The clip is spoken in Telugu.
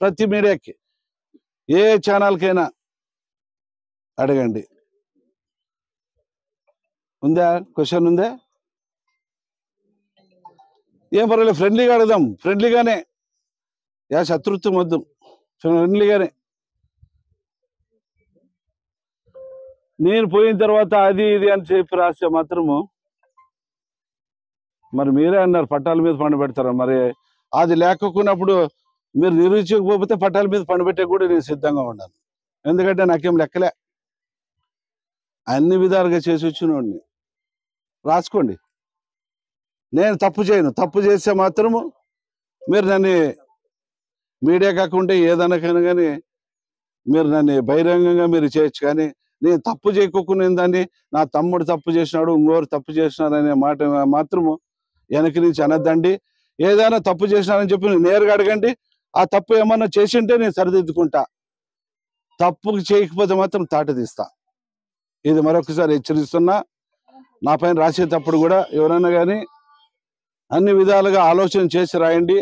ప్రతి మీడియాకి ఏ ఛానల్కైనా అడగండి. ఉందా క్వశ్చన్? ఉందా? ఏం పర్వాలేదు, ఫ్రెండ్లీగా అడదాం, ఫ్రెండ్లీగానే, శత్రుత్వం వద్దు, ఫ్రెండ్లీగానే. నేను పోయిన తర్వాత అది ఇది అని చెప్పి రాస్తే మాత్రము మరి మీరే అన్నారు పట్టాల మీద పండబెడతారా, మరి అది లేకపోయినప్పుడు మీరు నిరూపించకపోతే పట్టాల మీద పండబెట్టే కూడా నేను సిద్ధంగా ఉన్నాను. ఎందుకంటే నాకేం లెక్కలే, అన్ని విధాలుగా చేసి వచ్చినోడిని. రాసుకోండి, నేను తప్పు చేయను. తప్పు చేస్తే మాత్రము మీరు నన్ను మీడియా కాకుండా ఏదైనా కానీ మీరు నన్ను బహిరంగంగా మీరు చేయొచ్చు, కానీ నేను తప్పు చేయకోకుండా దాన్ని నా తమ్ముడు తప్పు చేసినాడు, ఇంకోరు తప్పు చేసినాడు అనే మాట మాత్రము వెనక నుంచి అనద్దండి. ఏదైనా తప్పు చేసినారని చెప్పి నేరుగా అడగండి. ఆ తప్పు ఏమన్నా చేసింటే నేను సరిదిద్దుకుంటా, తప్పు చేయకపోతే మాత్రం తాట తీస్తా. ఇది మరొకసారి హెచ్చరిస్తున్నా. నా పైన రాసేటప్పుడు కూడా ఎవరైనా కానీ అన్ని విధాలుగా ఆలోచన చేసి రాయండి.